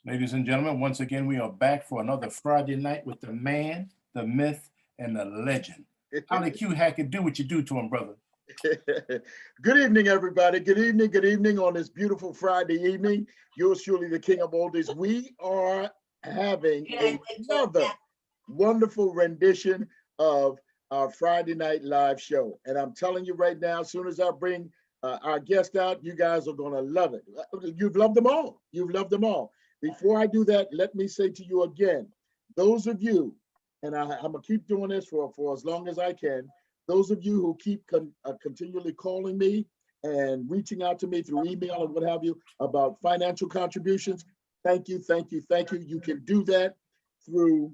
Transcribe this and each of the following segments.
Ladies and gentlemen, once again, we are back for another Friday night with the man, the myth, and the legend. How did Q Hackett do what you do to him, brother? Good evening, everybody. Good evening on this beautiful Friday evening. Yours truly, the king of oldies. We are having another wonderful rendition of our Friday night live show. And I'm telling you right now, as soon as I bring our guest out, you guys are going to love it. You've loved them all. You've loved them all. Before I do that, let me say to you again, those of you, and I'm going to keep doing this for as long as I can, those of you who keep continually calling me and reaching out to me through email and what have you about financial contributions, thank you, thank you, thank you. You can do that through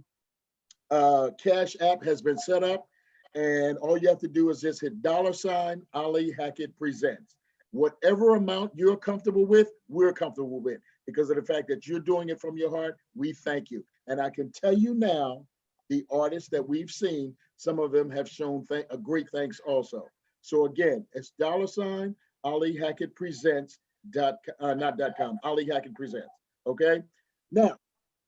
Cash App has been set up, and all you have to do is just hit $ Ali Hackett Presents. Whatever amount you're comfortable with, we're comfortable with. Because of the fact that you're doing it from your heart, we thank you. And I can tell you now, the artists that we've seen, some of them have shown a great thanks also. So again, it's $ Ali Hackett Presents, not.com, Ali Hackett Presents, okay? Now,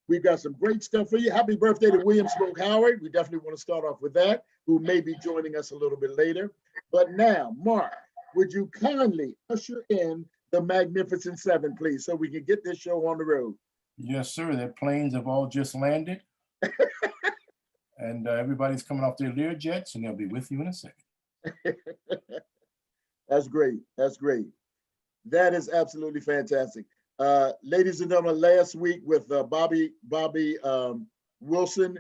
we've got some great stuff for you. Happy birthday to William Smoke Howard. We definitely want to start off with that, who may be joining us a little bit later. But now, Mark, would you kindly usher in the Magnificent Seven, please, so we can get this show on the road? Yes, sir. Their planes have all just landed. And everybody's coming off their Lear jets, and they'll be with you in a second. That's great. That's great. That is absolutely fantastic. Ladies and gentlemen, last week with Bobby Wilson,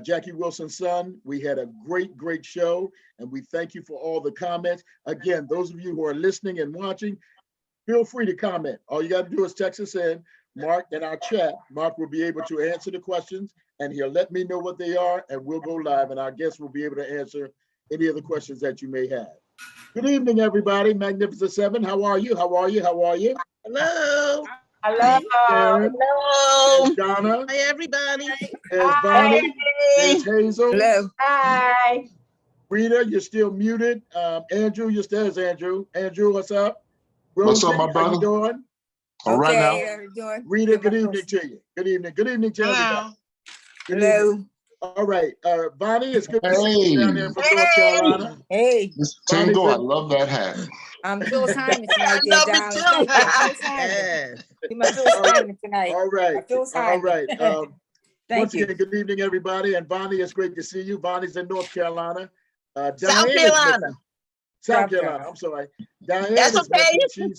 Jackie Wilson's son, we had a great show, and we thank you for all the comments. Again, those of you who are listening and watching, feel free to comment. All you got to do is text us in, Mark, in our chat. Mark will be able to answer the questions, and he'll let me know what they are, and we'll go live, and our guests will be able to answer any of the questions that you may have. Good evening, everybody. Magnificent Seven, how are you? How are you? How are you? Hello. Hello. Hello. There's Donna. Hi, everybody. There's Bonnie. There's Hazel. Hello. Hi. Rita, you're still muted. Andrew, you're still Andrew. Andrew, what's up? What's up, Rosie, my brother? how you doing? All right now. How you doing? Rita, good evening to you. Good evening. Good evening to everybody. Good Hello. evening. All right. Bonnie, it's good to see you down there from North Carolina. Hey, Miss Tango, I love that hat. I'm Phyllis Hyman tonight. I love darling. it Thank you, too. Phyllis Hyman. Yes. You're my Phyllis Hyman tonight. All right. Phyllis All Hyman. right. Thank Once you. again, good evening, everybody. And Bonnie, it's great to see you. Bonnie's in North Carolina. South Diane is Carolina. missing. South Carolina. I'm sorry. Diane That's is okay. missing.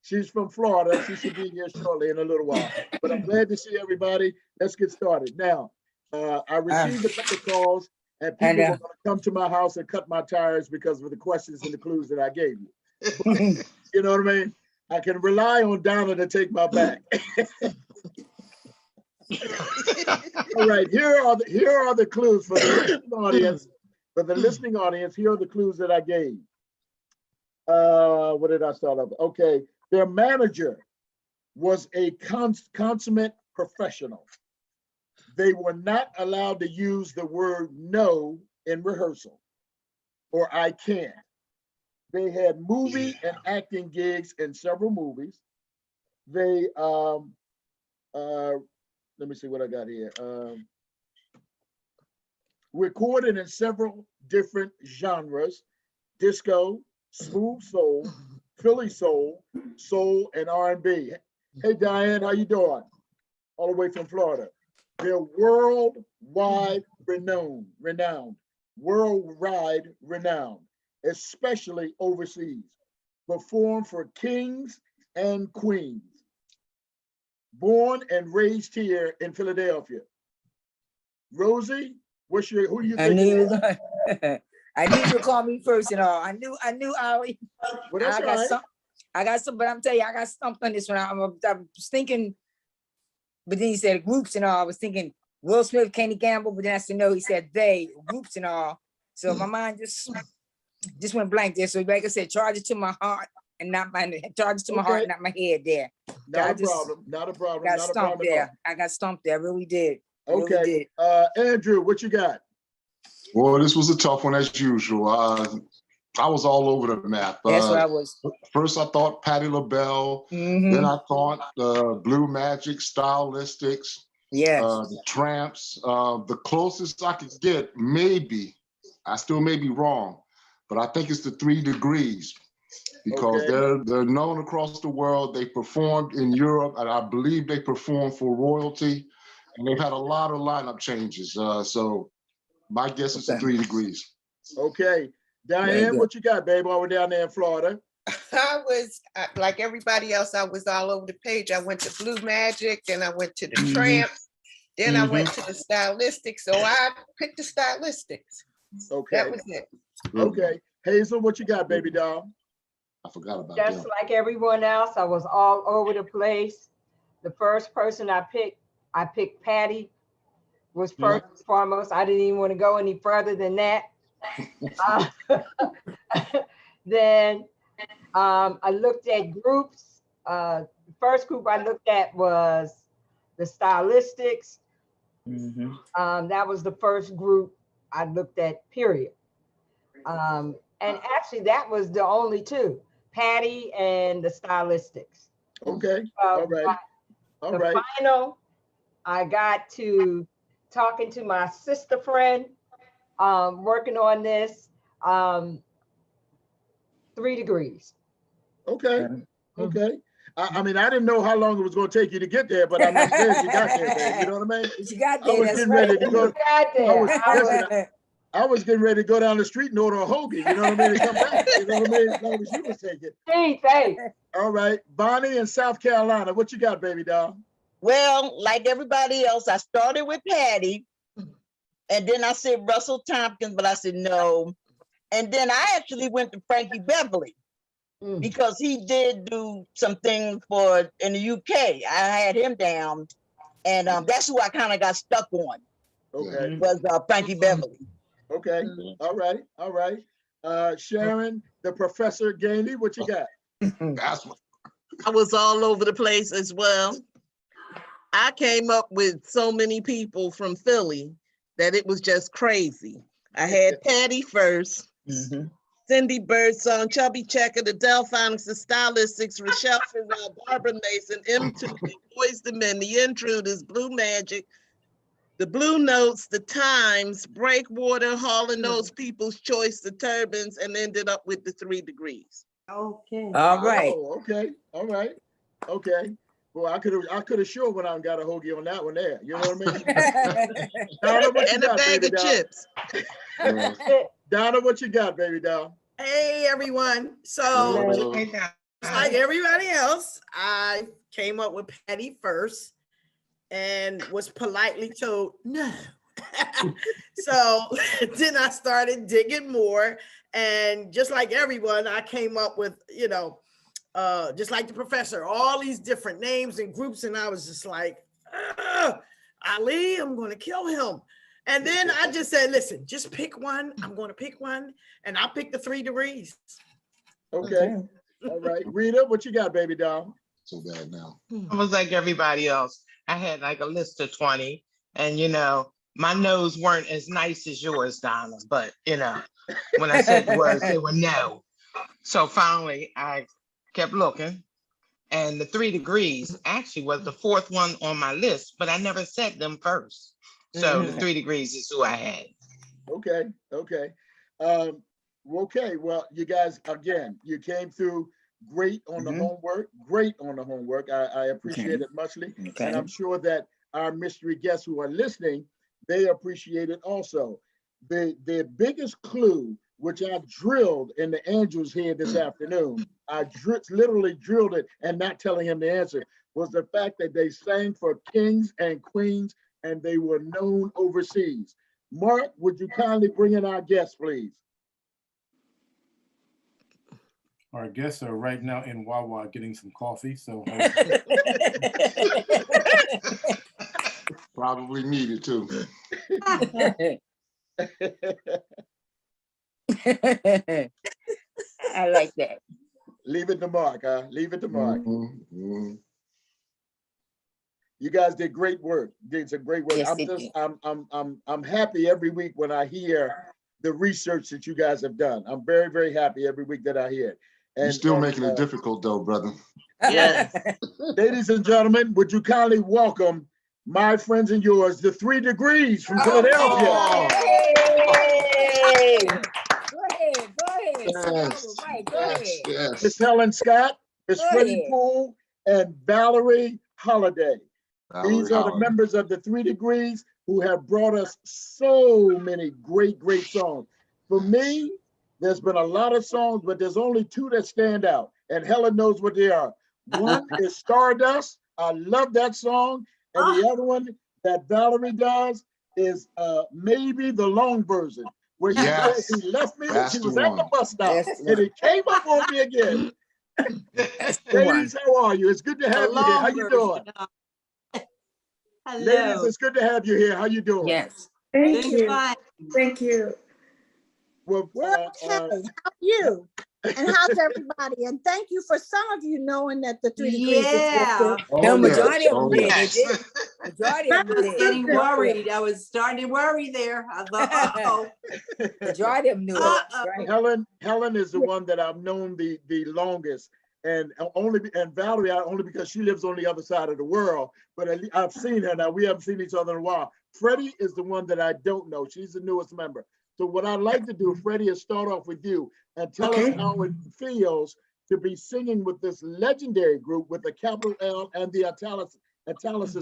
She's from Florida. She should be here shortly in a little while. But I'm glad to see everybody. Let's get started. Now, I received a couple of calls, and people were going to come to my house and cut my tires because of the questions and the clues that I gave you. But, you know what I mean? I can rely on Donna to take my back. All right, here are the clues for the listening audience. For the listening audience, here are the clues that I gave. What did I start off? Okay, their manager was a consummate professional. They were not allowed to use the word no in rehearsal, or I can't. They had movie and acting gigs in several movies. They, let me see what I got here. Recorded in several different genres: disco, smooth soul, Philly soul, soul, and R&B. Hey, Diane, how you doing? All the way from Florida. They're worldwide renowned, especially overseas. Performed for kings and queens. Born and raised here in Philadelphia. Rosie, who do you think? I knew you would call me first and all. I knew Ali. Well, that's right. I got some, but I'm telling you, I got stumped on this one. I was thinking, but then he said groups and all. I was thinking Will Smith, Kenny Gamble, but then I said no. He said they groups and all. So my mind just went blank there. So like I said, charge it to my heart and not my charge it to my heart, not my head. There. Not a problem. Not a problem. Got not a stumped problem there. I got stumped there. I really did. Okay. Really did. Andrew, what you got? Well, this was a tough one as usual. I was all over the map. That's what I was. first I thought Patti LaBelle, then I thought Blue Magic, Stylistics, Yes. the Tramps. The closest I could get, maybe, I still may be wrong, but I think it's the 3 Degrees, because they're known across the world. They performed in Europe, and I believe they performed for royalty, and they've had a lot of lineup changes. So my guess is the 3 Degrees. Okay. Diane, what you got, baby, over down there in Florida? I was like everybody else, I was all over the page. I went to Blue Magic, and I went to the Tramps, then I went to the Stylistics. So I picked the Stylistics. Okay. That was it. Okay. Hazel, what you got, baby doll? I forgot about Just them. like everyone else, I was all over the place. The first person I picked Patty, was first and foremost. I didn't even want to go any further than that. Then I looked at groups. The first group I looked at was the Stylistics. That was the first group I looked at, period. And actually that was the only two, Patty and the Stylistics. Okay. All right. All right. Final, I got to talking to my sister friend, working on this, 3 Degrees. Okay. Okay. I mean, I didn't know how long it was going to take you to get there, but I'm glad you got there, babe. You know what I mean? You got I there. was That's getting right. ready to go. You got there. I was getting ready to go down the street and order a hoagie. You know what I mean? And come back. You know what I mean? As long as you was taking. Hey. All right. Bonnie in South Carolina. What you got, baby doll? Well, like everybody else, I started with Patty, and then I said Russell Tompkins, but I said no. And then I actually went to Frankie Beverly, because he did do some things in the UK. I had him down, and that's who I kind of got stuck on. Okay. Was Frankie Beverly. Okay. All right. All right. Sharon, the Professor Gainey, what you got? That's what, I was all over the place as well. I came up with so many people from Philly that it was just crazy. I had Patty first, Cindy Birdsong, Chubby Checker, the Delphonics, the Stylistics, Rochelle Farrell, Barbara Mason, M2, Boys the Men, the Intruders, Blue Magic, the Blue Notes, the Times, Breakwater, Hall and Those People's Choice, the Turbans, and ended up with the 3 Degrees. Okay. All right. Oh, okay. All right. Okay. Well, I could have sure went out and got a hoagie on that one there. You know what I mean? Donna, what you And a got, bag baby of doll? chips. Donna, what you got, baby doll? Hey everyone. So like everybody else, I came up with Patty first and was politely told no. So then I started digging more, and just like everyone, I came up with, just like the professor, all these different names and groups, and I was just like, Ali, I'm going to kill him. And then I just said, listen, just pick one. I'm going to pick one, and I picked the 3 Degrees. Okay. All right. Rita, what you got, baby doll? so bad now. I was like everybody else. I had like a list of 20, and my nose weren't as nice as yours, Donna, but when I said the words, they were no. So finally I kept looking, and the 3 Degrees actually was the 4th one on my list, but I never said them first. So the 3 Degrees is who I had. Okay. Okay. Okay. Well, you guys, again, you came through great on the homework. Great on the homework. I appreciate it muchly. Okay. And I'm sure that our mystery guests who are listening, they appreciate it also. The biggest clue, which I drilled in the Angel's head this afternoon, I literally drilled it and not telling him the answer, was the fact that they sang for kings and queens and they were known overseas. Mark, would you kindly bring in our guests, please? Our guests are right now in Wawa getting some coffee. So Probably needed to. I like that. Leave it to Mark, huh? Leave it to Mark. Mhm. You guys did great work. Did some great work. Yes, I'm happy every week when I hear the research that you guys have done. I'm very, very happy every week that I hear it. You're still making it difficult though, brother. Yes. Ladies and gentlemen, would you kindly welcome my friends and yours, the 3 Degrees from Philadelphia. Oh. Hey. Go ahead. Yes, Right, go yes, ahead. yes. Miss Helen Scott, Miss Go Freddie ahead. Pool, and Valerie Holiday. These Valerie are the Holiday. members of the 3 Degrees who have brought us so many great songs. For me, there's been a lot of songs, but there's only 2 that stand out, and Helen knows what they are. One is Stardust. I love that song. And the other one that Valerie does is maybe the long version, where she says he left me when she was at the bus stop, and he came up on me again. Ladies, how are you? It's good to have you here. How you doing? Hello. Ladies, it's good to have you here. How you doing? Yes. Thank you. Thank you. Well, Okay, how are you? And how's everybody? And thank you for some of you knowing that the 3 Degrees Yeah. existed. No, majority of them did. yes. They did. Majority I of them was did. getting worried. I was starting to worry there. I thought, uh-oh. Majority of them knew it. Right? Helen is the one that I've known the longest, and Valerie only because she lives on the other side of the world. But I've seen her now. We haven't seen each other in a while. Freddie is the one that I don't know. She's the newest member. So what I'd like to do, Freddie, is start off with you and tell us how it feels to be singing with this legendary group with the capital L and the italics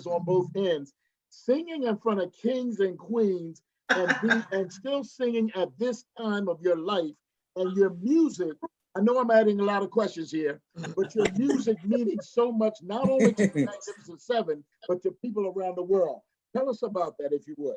on both ends, singing in front of kings and queens, and still singing at this time of your life, and your music. I know I'm adding a lot of questions here, but your music meaning so much, not only to the Magnificent Seven, but to people around the world. Tell us about that, if you would.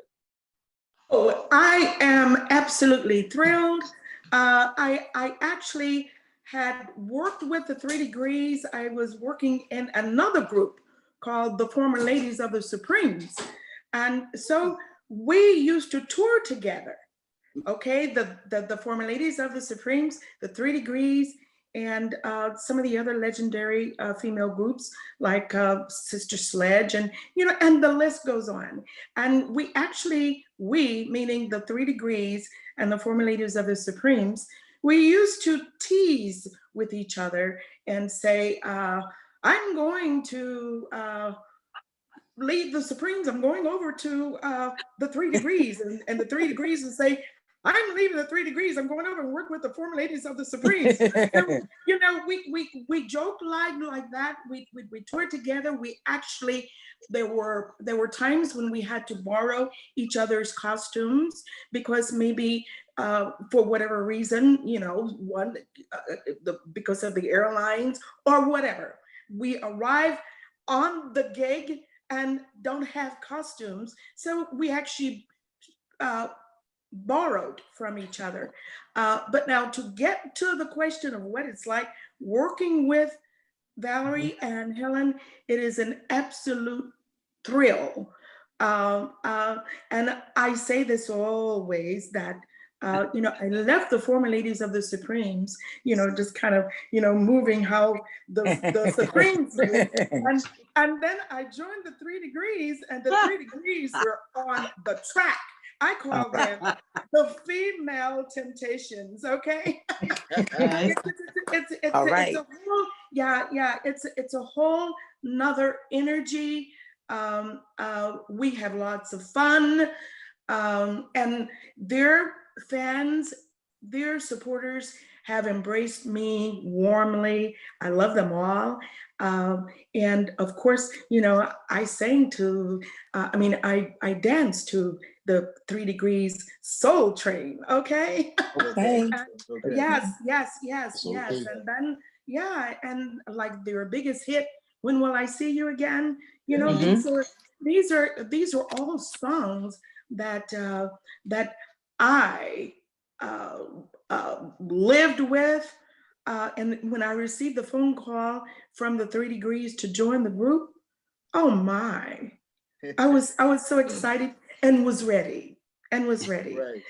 Oh, I am absolutely thrilled. I actually had worked with the 3 Degrees. I was working in another group called the Former Ladies of the Supremes. And so we used to tour together. Okay, the Former Ladies of the Supremes, the 3 Degrees, and some of the other legendary female groups like Sister Sledge, and and the list goes on. And we meaning the 3 Degrees and the Former Ladies of the Supremes, we used to tease with each other and say, I'm going to leave the Supremes, I'm going over to the 3 Degrees, and the 3 Degrees would say, I'm leaving the 3 Degrees, I'm going over and work with the Former Ladies of the Supremes. So, we joke like that. We toured together. We actually, there were times when we had to borrow each other's costumes because maybe for whatever reason, because of the airlines or whatever, we arrive on the gig and don't have costumes. So we actually borrowed from each other. But now to get to the question of what it's like working with Valerie and Helen, it is an absolute thrill. And I say this always that, I left the Former Ladies of the Supremes, just kind of, moving how the Supremes do. And then I joined the 3 Degrees, and the 3 Degrees were on the track. I call them the female temptations, okay? It's All right. It's a whole nother energy. We have lots of fun. And their fans, their supporters have embraced me warmly. I love them all. And of course, I sang to, I danced to the 3 Degrees Soul Train, okay? Okay. Yes. Okay. And then, and like their biggest hit, When Will I See You Again? These are all songs that I lived with. And when I received the phone call from the 3 Degrees to join the group, oh my, I was so excited and was ready. Right.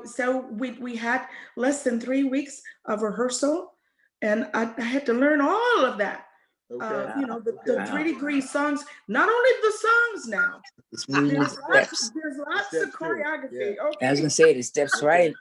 So we had less than 3 weeks of rehearsal, and I had to learn all of that. Okay. The 3 Degrees songs, not only the songs now, It's moving there's steps. lots of choreography. Yeah. Okay. I was gonna say the steps, right?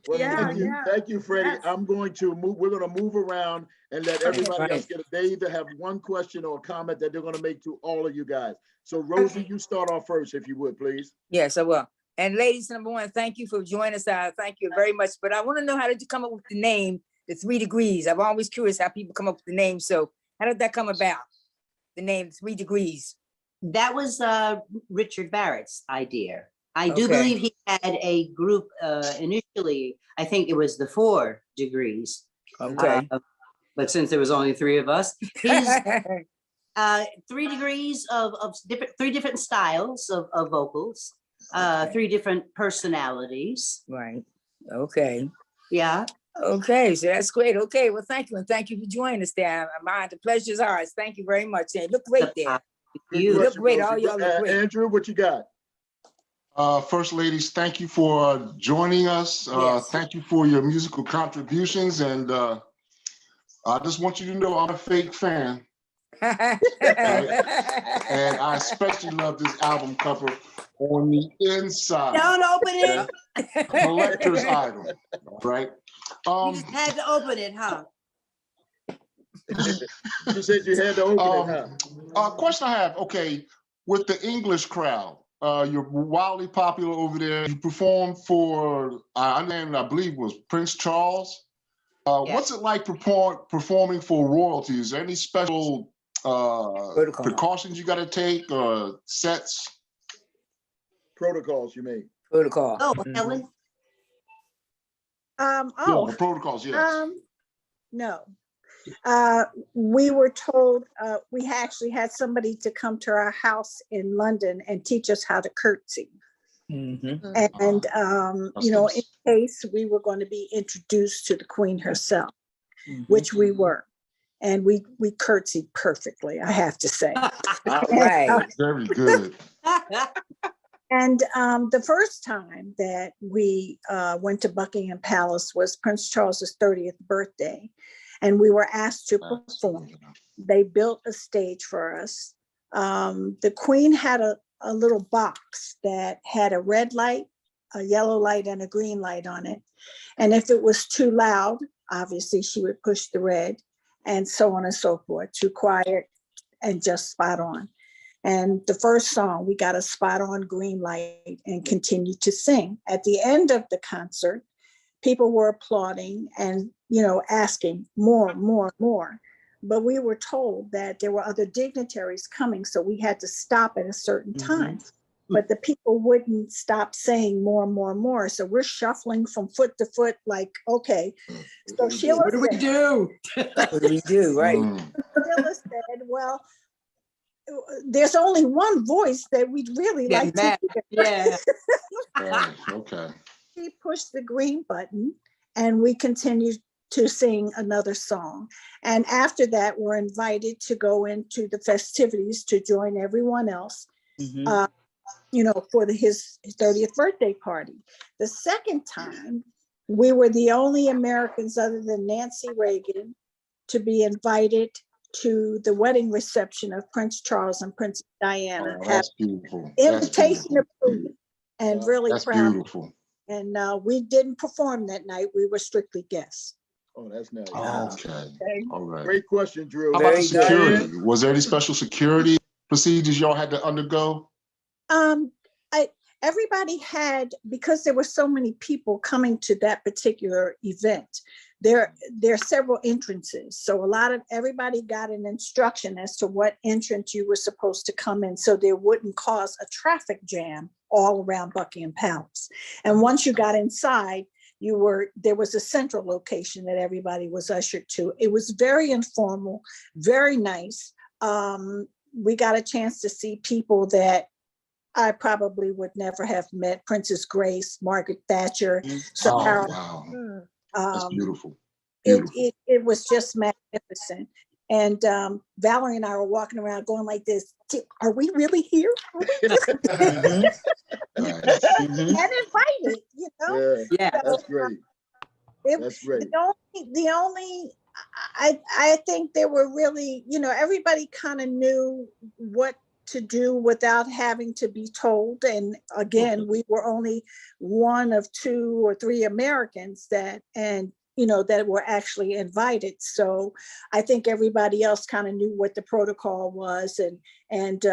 Well, Yeah, thank you, Freddie. yes. I'm going to move, we're gonna move around and let everybody Right. else get it. They either have one question or a comment that they're gonna make to all of you guys. So Rosie, you start off first, if you would, please. Yes, I will. And ladies, number one, thank you for joining us. Thank you very much. But I want to know, how did you come up with the name, the 3 Degrees? I'm always curious how people come up with the name. So how did that come about? The name 3 Degrees. That was Richard Barrett's idea. I do Okay. believe he had a group initially. I think it was the 4 Degrees. Okay. But since there was only 3 of us, his 3 degrees of different 3 different styles of vocals, Okay. 3 different personalities. Right. Okay. Yeah. Okay. So that's great. Okay. Well, thank you. And thank you for joining us there. The pleasure is ours. Thank you very much. And look great there. Good look question, great. Rosie. All y'all look great. Andrew, what you got? First ladies, thank you for joining us. Yes. Thank you for your musical contributions. And I just want you to know I'm a fake fan. And I especially love this album cover on the inside. Don't open it. Collector's item, right? You just had to open it, huh? You said you had to open it, huh? Question I have, okay, with the English crowd, you're wildly popular over there. You performed for, I believe it was Prince Charles. What's it like performing for royalty? Is there any special precautions you got to take, sets? Protocols, you mean? Protocol. Oh, Helen. Yeah, the protocols, yes. No. We were told, we actually had somebody to come to our house in London and teach us how to curtsy. Mm-hmm. And, you know, nice. in case we were going to be introduced to the Queen herself, Mm-hmm. which we were. And we curtsied perfectly, I have to say. All right. Very good. And the first time that we went to Buckingham Palace was Prince Charles's 30th birthday. And we were asked to perform. They built a stage for us. The Queen had a little box that had a red light, a yellow light, and a green light on it. And if it was too loud, obviously she would push the red, and so on and so forth. Too quiet and just spot on. And the first song, we got a spot on green light and continued to sing. At the end of the concert, people were applauding and, you know, asking more. But we were told that there were other dignitaries coming, so we had to stop at a certain time. But the people wouldn't stop saying more. So we're shuffling from foot to foot, like, okay. So Sheila What do we do? What do we do? Right. Sheila said, well, there's only one voice that we'd really like to hear. Yeah. Right, okay. She pushed the green button and we continued to sing another song. And after that, we're invited to go into the festivities to join everyone else, you know, for his 30th birthday party. The second time, we were the only Americans other than Nancy Reagan to be invited to the wedding reception of Prince Charles and Princess Diana. Oh, that's beautiful. Invitation approved, and really That's proud. beautiful. And we didn't perform that night. We were strictly guests. Oh, that's nice. Okay. All right. Great question, Drew. How about the security? Was there any special security procedures y'all had to undergo? Everybody had, because there were so many people coming to that particular event, there are several entrances. So everybody got an instruction as to what entrance you were supposed to come in, so there wouldn't cause a traffic jam all around Buckingham Palace. And once you got inside, there was a central location that everybody was ushered to. It was very informal, very nice. We got a chance to see people that I probably would never have met: Princess Grace, Margaret Thatcher. Wow. That's beautiful. It was just magnificent. And Valerie and I were walking around going like this: are we really here? And invited, you know? Yeah, that's great. That's great. I think they were really, you know, everybody kind of knew what to do without having to be told. And again, we were only one of 2 or 3 Americans that were actually invited. So I think everybody else kind of knew what the protocol was. And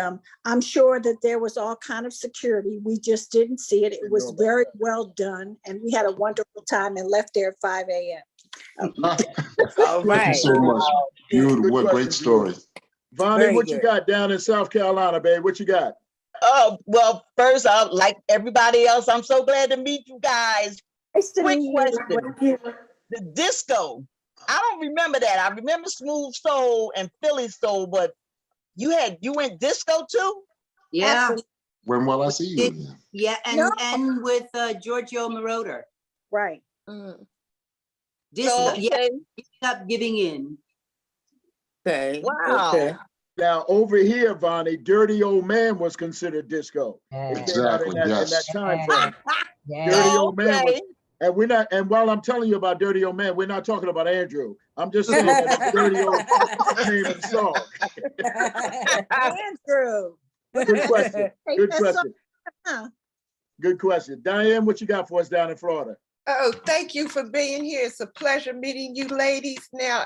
I'm sure that there was all kind of security. We just didn't see it. It was very well done. And we had a wonderful time and left there at 5 a.m. All Thank you so much. Beautiful. What a great story. Vonnie, what you got down in South Carolina, babe? What you got? Oh, well, first, like everybody else, I'm so glad to meet you guys. Quick question. The disco. I don't remember that. I remember Smooth Soul and Philly Soul, but you went disco too? Yeah. Absolutely. When will I see you again? Yeah, and with Giorgio Moroder. Right. Disco, So, yeah, up giving in. Okay. Wow. Okay. Now over here, Vonnie, Dirty Old Man was considered disco. It came out Exactly, in yes. that time frame. Yeah. Dirty Old Man was, Okay. and while I'm telling you about Dirty Old Man, we're not talking about Andrew. I'm just saying that it's Dirty Old name and song. Andrew. Good question. Good That's question. Huh. Good question. Diane, what you got for us down in Florida? Oh, thank you for being here. It's a pleasure meeting you ladies. Now,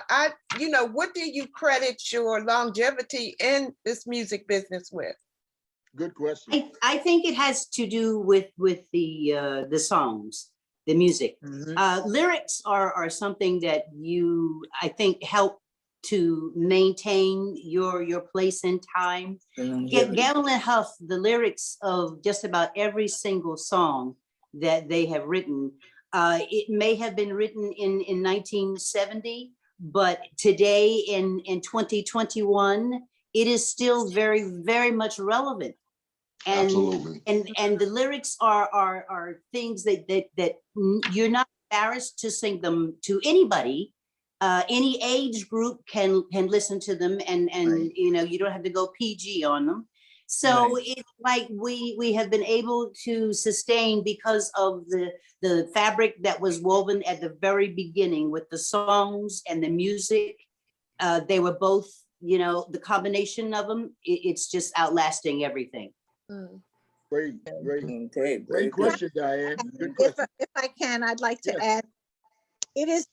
what do you credit your longevity in this music business with? Good question. I think it has to do with the songs, the music. Lyrics are something that I think help to maintain your place in time. Gamble and Huff, the lyrics of just about every single song that they have written, it may have been written in 1970, but today in 2021, it is still very, very much relevant. And Absolutely. and the lyrics are things that you're not embarrassed to sing them to anybody. Any age group can listen to them, and Right. You don't have to go PG on them. So it's like we have been able to sustain because of the fabric that was woven at the very beginning with the songs and the music. They were both, the combination of them, it's just outlasting everything. Great Okay, question, Diane. Good question. If I can, I'd like to add, it is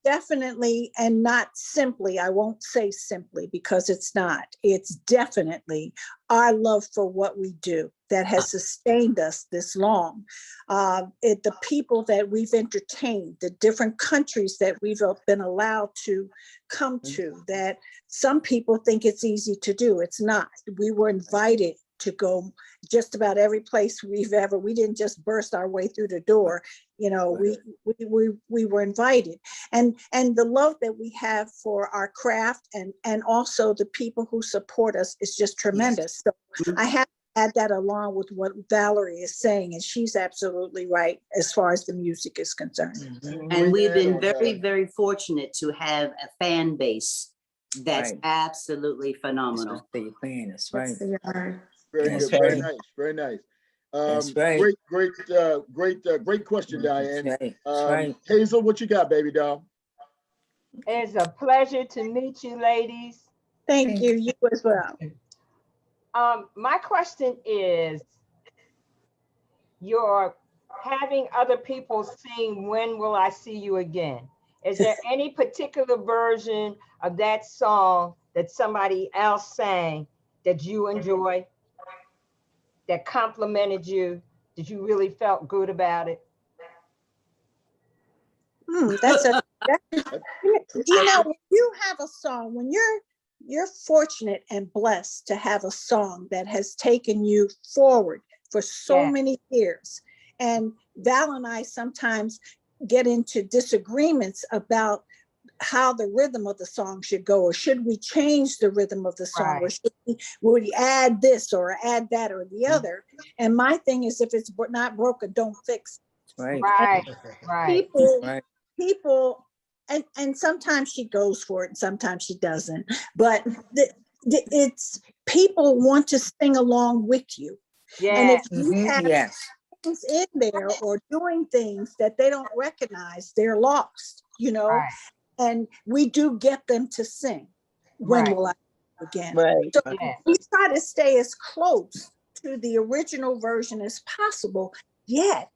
definitely, and not simply, I won't say simply because it's not, it's definitely our love for what we do that has sustained us this long. The people that we've entertained, the different countries that we've been allowed to come to, that some people think it's easy to do. It's not. We were invited to go just about every place we didn't just burst our way through the door. We were invited, and the love that we have for our craft and also the people who support us is just tremendous. So I have to add that along with what Valerie is saying, and she's absolutely right as far as the music is concerned. And we've been very, very fortunate to have a fan base that's absolutely phenomenal. That's right. Very That's good. Very right. nice. Very nice. That's right. Great question, Diane. That's right. That's right. Hazel, what you got, baby doll? It's a pleasure to meet you, ladies. Thank you. You as well. My question is, you're having other people sing "When Will I See You Again"? Is there any particular version of that song that somebody else sang that you enjoy, that complimented you, that you really felt good about it? When you have a song, when you're fortunate and blessed to have a song that has taken you forward for so many years. And Val and I sometimes get into disagreements about how the rhythm of the song should go, or should we change the rhythm of the song, or would we add this or add that or the other? And my thing is, if it's not broken, don't fix it. Right. People, and sometimes she goes for it and sometimes she doesn't, but it's people want to sing along with you. And if you have things in there or doing things that they don't recognize, they're lost, and we do get them to sing. When will I? again. Right. So Yeah. we try to stay as close to the original version as possible, yet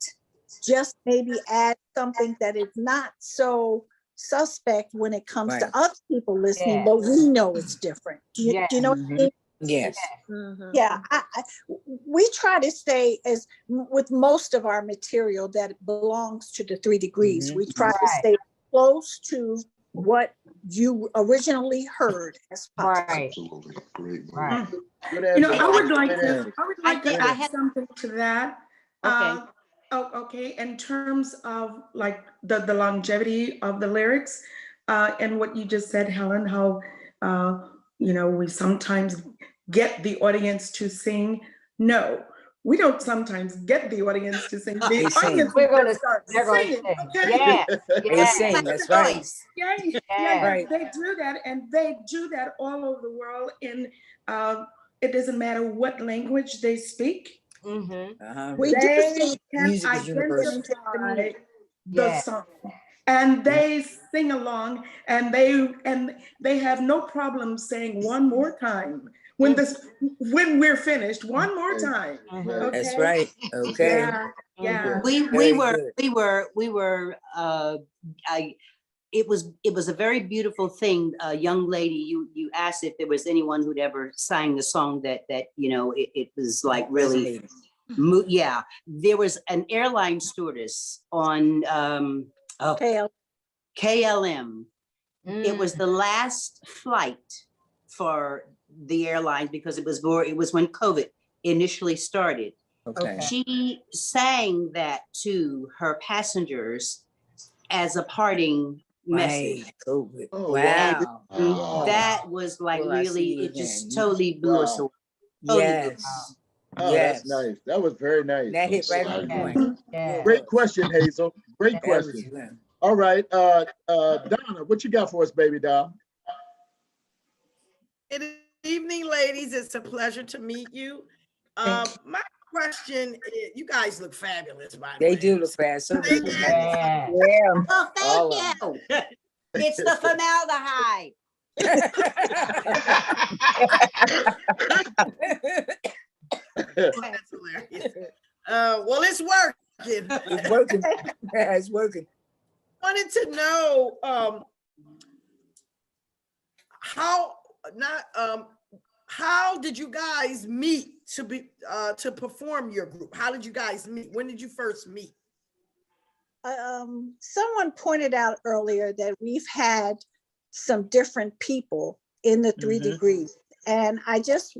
just maybe add something that is not so suspect when it comes to Right. other people listening, Yeah. but we know it's different. Do you, Yeah. do you know what I mean? Yes. Yeah, we try to stay as with most of our material that belongs to the 3 degrees. We try to Right. stay close to what you originally heard as possible. Right. Absolutely. Great. Right. Good You know, answer. I would like Good to, answer. I would I like to think I add had, something to that. okay. Okay, in terms of like the longevity of the lyrics, and what you just said, Helen, how, you know, we sometimes get the audience to sing. No, we don't sometimes get the audience to sing. The They sing. audience We're will gonna, just start they're gonna singing, sing. okay? Yes. They Yes. sing, that's right. Yeah, Yeah. Right. they do that, and they do that all over the world. In it doesn't matter what language they speak. Mm-hmm. We do They sing can Music is universal. identify the Yeah. song, and they sing along, and they have no problem saying one more time when we're finished. One more time. Right. That's Okay. right. Okay. Yeah. Yeah. We Very were good. it was a very beautiful thing. A young lady, you asked if there was anyone who'd ever sang the song that you know, it was like really, yeah. There was an airline stewardess on KLM. It was the last flight for the airline because it was when COVID initially started. Okay. She sang that to her passengers as a parting message. Right. COVID. Oh, Wow. wow. That was like Will I see really, you it just again? totally blew us Wow. away. Totally blew us Yes. Oh, Yes. that's nice. That was very nice. That hit right on Yeah. point. Yeah. Great question, Hazel. Great That was question. good. All right, Donna, what you got for us, baby doll? Good evening, ladies. It's a pleasure to meet you. My question is, you guys look fabulous, by the way. They do look fast. So do you. Yeah. Yeah. Oh, All thank of you. It's the formaldehyde. That's hilarious. Well, it's working. It's working. Yeah, it's working. Wanted to know how did you guys meet to perform your group? How did you guys meet? When did you first meet? Someone pointed out earlier that we've had some different people in the 3 degrees. And I just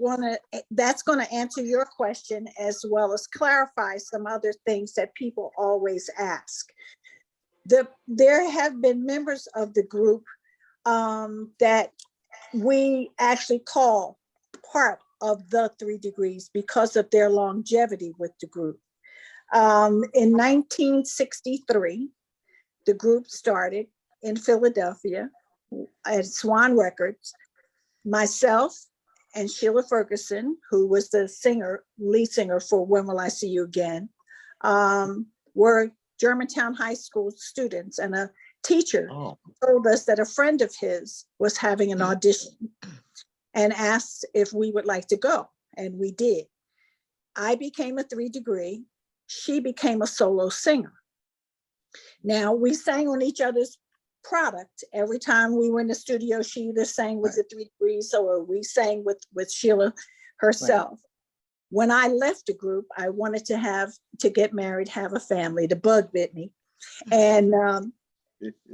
that's going to answer your question as well as clarify some other things that people always ask. There have been members of the group that we actually call part of the 3 degrees because of their longevity with the group. In 1963, the group started in Philadelphia at Swan Records. Myself and Sheila Ferguson, who was the lead singer for When Will I See You Again, were Germantown High School students, and a teacher told us that a friend of his was having an audition and asked if we would like to go, and we did. I became a 3 degree. She became a solo singer. Now, we sang on each other's product. Every time we were in the studio, she either sang with the 3 degrees or we sang with Sheila herself. Right. When I left the group, I wanted to get married, have a family. The bug bit me. And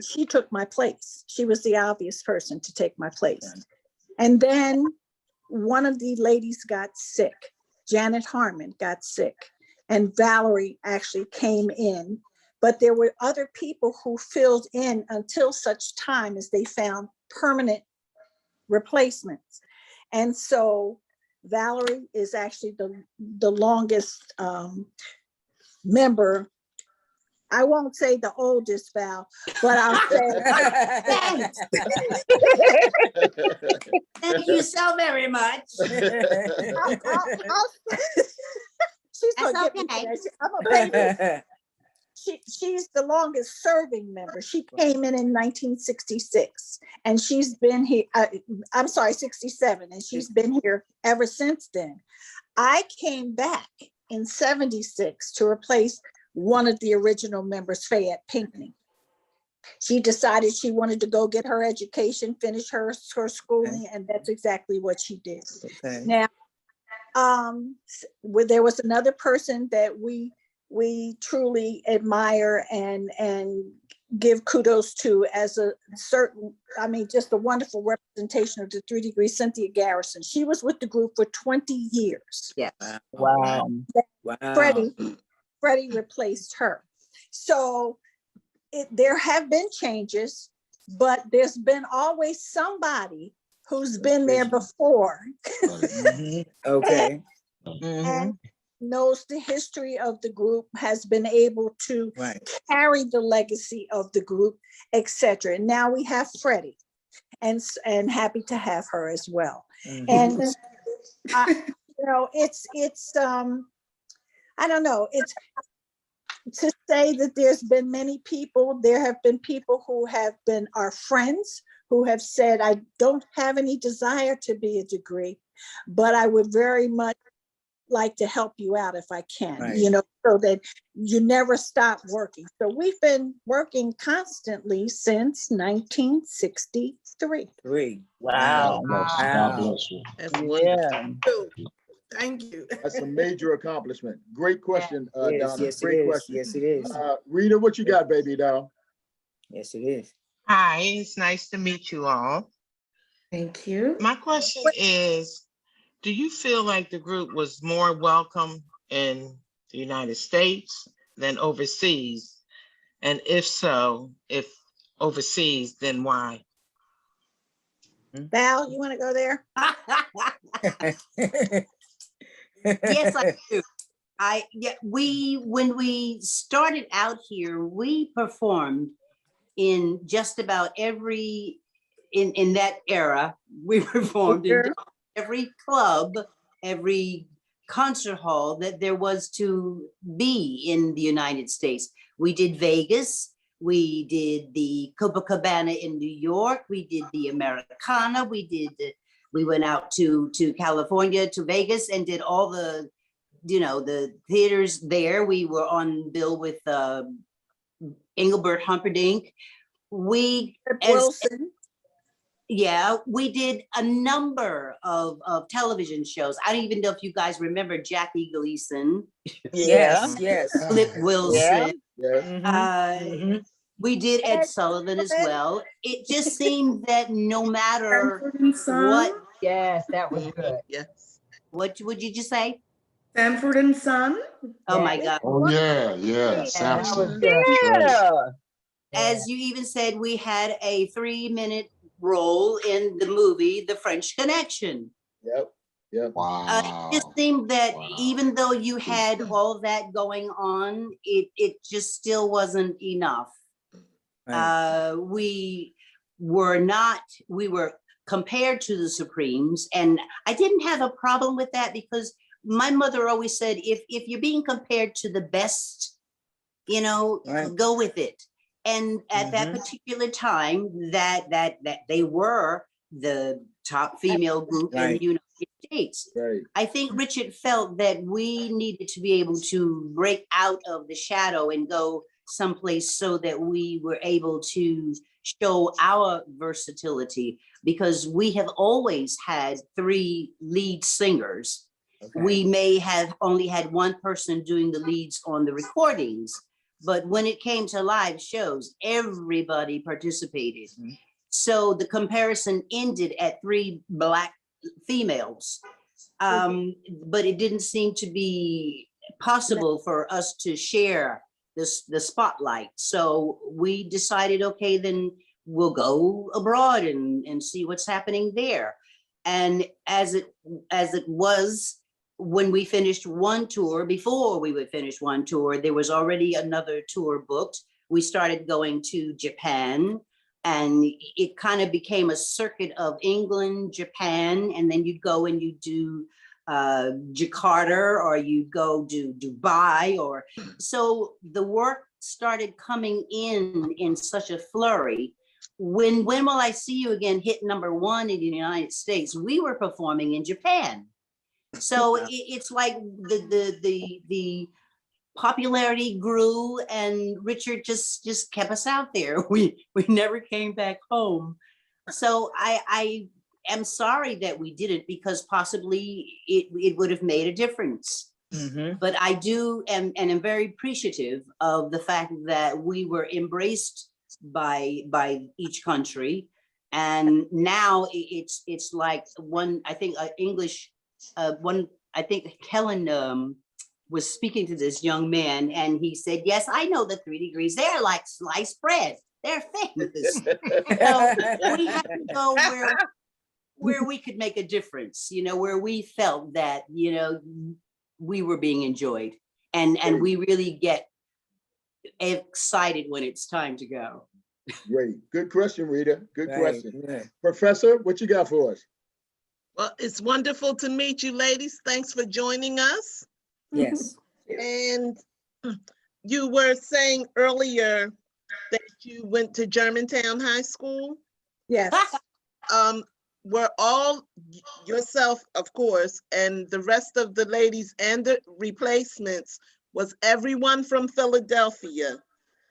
she took my place. She was the obvious person to take my place. And then one of the ladies got sick. Janet Harmon got sick. And Valerie actually came in. But there were other people who filled in until such time as they found permanent replacements. And so Valerie is actually the longest member. I won't say the oldest, Val, but I'll say Thank you so very much. She's gonna get me today. I'm a baby. she's the longest serving member. She came in 1966, and she's been here. I'm sorry, 67, and she's been here ever since then. I came back in 76 to replace one of the original members, Fayette Pinckney. She decided she wanted to go get her education, finish her schooling, and that's exactly what she did. Okay. Now, there was another person that we truly admire and give kudos to as a certain, I mean, just a wonderful representation of the 3 Degrees, Cynthia Garrison. She was with the group for 20 years. Yeah. Wow. Freddie replaced her. So there have been changes, but there's been always somebody who's been there before. Okay. And knows the history of the group, has been able to carry the legacy of the group, etc. And now we have Freddie, and happy to have her as well. And it's I don't know, it's to say that there's been many people, there have been people who have been our friends, who have said, I don't have any desire to be a degree, but I would very much like to help you out if I can, so that you never stop working. So we've been working constantly since 1963. Wow. God bless you. That's wonderful. Thank you. That's a major accomplishment. Great question, Donna. Yes, Great it is. question. Yes, it is. Rita, what you got, baby doll? Yes, it is. Hi, it's nice to meet you all. Thank you. My question is, do you feel like the group was more welcome in the United States than overseas? And if so, if overseas, then why? Val, you want to go there? Yes, I do. When we started out here, we performed in just about every, in that era, we performed in every club, every concert hall that there was to be in the United States. We did Vegas, we did the Copacabana in New York, we did the Americana, we went out to California, to Vegas, and did all the, the theaters there. We were on bill with Engelbert Humperdinck. We did a number of television shows. I don't even know if you guys remember Jackie Gleason. Yes. Flip Wilson. Yeah. We did Ed Sullivan as well. It just seemed that no matter what. Yes, that was good. Yes. What would you just say? Sanford and Son. Oh my God. Oh yeah. Samson. As you even said, we had a 3-minute role in the movie, The French Connection. Yep. Wow. It just seemed that even though you had all that going on, it just still wasn't enough. We were compared to the Supremes, and I didn't have a problem with that because my mother always said, if you're being compared to the best, go with it. And at that particular time, that they were the top female group in the United States. I think Richard felt that we needed to be able to break out of the shadow and go someplace so that we were able to show our versatility, because we have always had 3 lead singers. We may have only had one person doing the leads on the recordings, but when it came to live shows, everybody participated. So the comparison ended at 3 Black females, but it didn't seem to be possible for us to share the spotlight. So we decided, okay, then we'll go abroad and see what's happening there. And as it was, when we finished one tour, before we would finish one tour, there was already another tour booked. We started going to Japan, and it kind of became a circuit of England, Japan, and then you'd go and you do Jakarta, or you go to Dubai, so the work started coming in such a flurry. When Will I See You Again hit #1 in the United States, we were performing in Japan. So it's like the popularity grew, and Richard just kept us out there. We never came back home. So I am sorry that we didn't, because possibly it would have made a difference. But I do and am very appreciative of the fact that we were embraced by each country, and now it's like one, I think English one, I think Helen was speaking to this young man, and he said, yes, I know the 3 Degrees. They're like sliced bread. They're famous. So we had to go where we could make a difference, where we felt that, we were being enjoyed, and we really get excited when it's time to go. Great. Good question, Rita. Good question. Yeah. Professor, what you got for us? Well, it's wonderful to meet you, ladies. Thanks for joining us. Yes. And you were saying earlier that you went to Germantown High School? Yes. Were all, yourself, of course, and the rest of the ladies and the replacements, was everyone from Philadelphia?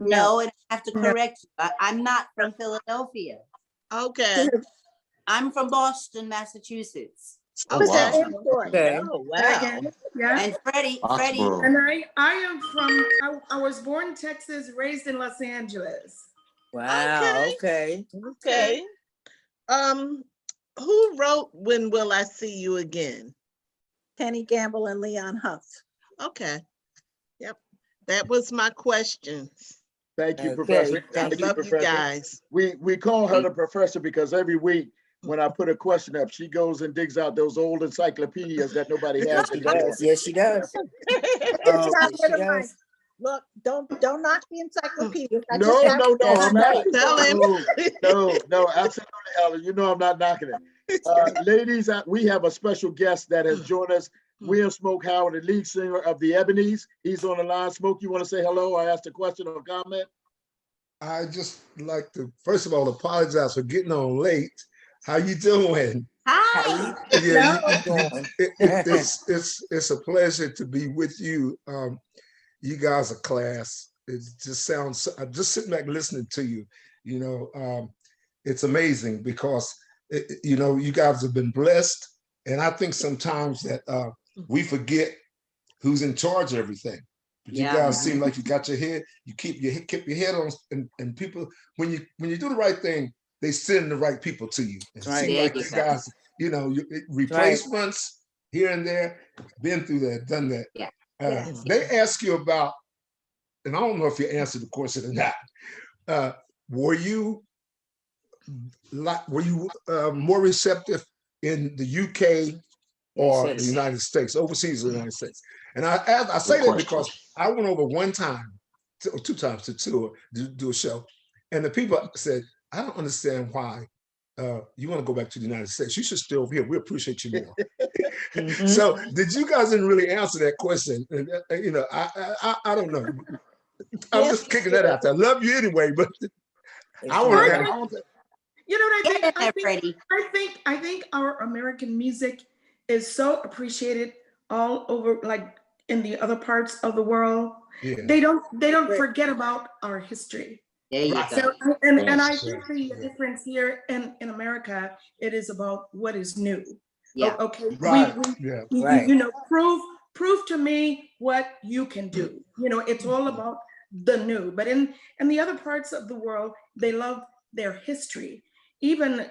No, and I have to correct you. I'm not from Philadelphia. Okay. I'm from Boston, Massachusetts. Okay. Okay. Oh, wow. Yeah. And Freddie, and I am from, I was born in Texas, raised in Los Angeles. Wow. Okay. Who wrote When Will I See You Again? Penny Gamble and Leon Huff. Okay. Yep. That was my question. Thank you, Professor. Thank you, Professor. You guys. We call her the professor because every week when I put a question up, she goes and digs out those old encyclopedias that nobody has. She does. Yes, she does. Look, don't knock the encyclopedia. No, I'm not. Tell him. No, absolutely, Helen. You know I'm not knocking it. Ladies, we have a special guest that has joined us. William Smoke Howard, the lead singer of the Ebonies. He's on the line. Smoke, you want to say hello? I asked a question or comment. I just like to, first of all, apologize for getting on late. How you doing? Hi. Yeah, it's a pleasure to be with you. You guys are class. It just sounds, I'm just sitting back listening to you. It's amazing because, you guys have been blessed. And I think sometimes that we forget who's in charge of everything. But you guys seem like you got your head, you keep your head on, and people, when you do the right thing, they send the right people to you. It seems like you guys, replacements here and there, been through that, done that. Yeah. They ask you about, and I don't know if you answered the question or not. Were you more receptive in the UK or the United States, overseas or the United States? And I say that because I went over one time, or 2 times to tour, to do a show, and the people said, I don't understand why you want to go back to the United States. You should stay over here. We appreciate you more. So did you guys didn't really answer that question? And, I don't know. I'm just kicking that out there. I love you anyway, but I want to. You know what I think our American music is so appreciated all over, like in the other parts of the world. Yeah. They don't forget about our history. So, and I think the difference here in America, it is about what is new. Yeah. Okay. Right. Prove to me what you can do. It's all about the new. But in the other parts of the world, they love their history. Even,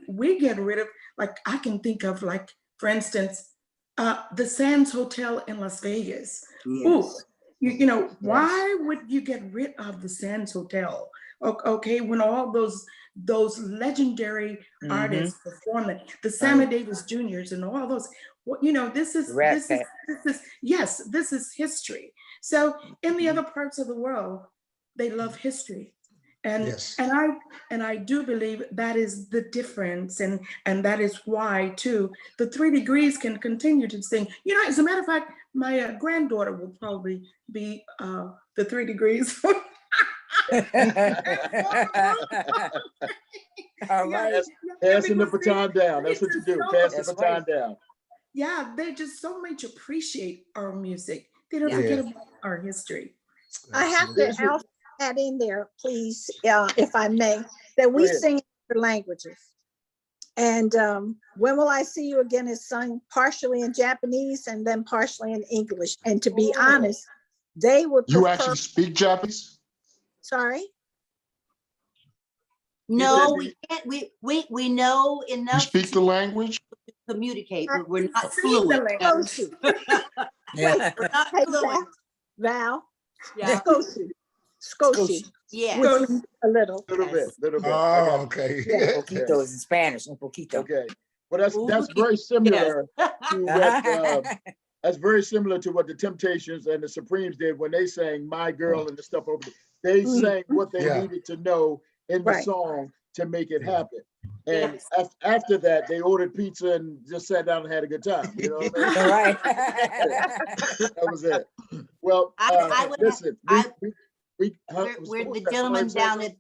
we get rid of, like, I can think of, like, for instance, the Sands Hotel in Las Vegas. Yes. Ooh, why would you get rid of the Sands Hotel? Okay, when all those legendary artists perform it, the Sammy Davis Juniors and all those, this is history. So in the other parts of the world, they love history. And Yes. and I do believe that is the difference, and that is why too the 3 Degrees can continue to sing. You know, as a matter of fact, my granddaughter will probably be the 3 Degrees. All right. Passing the baton down. That's what you do. Pass the baton down. Yeah, they just so much appreciate our music. They don't Yeah. forget about our history. I have to also add in there, please, if I may, that we sing in other languages. And When Will I See You Again is sung partially in Japanese and then partially in English. And to be honest, they would prefer. You actually speak Japanese? Sorry? No, we can't. We know enough. You speak the language? To communicate, but we're not Speak fluent. the language. Yeah. We're not Hey, fluent. Val. Yeah. Scoshi. Yeah. Which means a little. Little bit. Oh, okay. Yeah. Poquito is in Spanish. Un poquito. Okay. Well, that's very similar to what that's very similar to what the Temptations and the Supremes did when they sang "My Girl" and the stuff over there. They sang what they needed to know in the song to make it happen. And after that, they ordered pizza and just sat down and had a good time. You know what I mean? All right. That was it. Well, listen, we're the gentleman down at,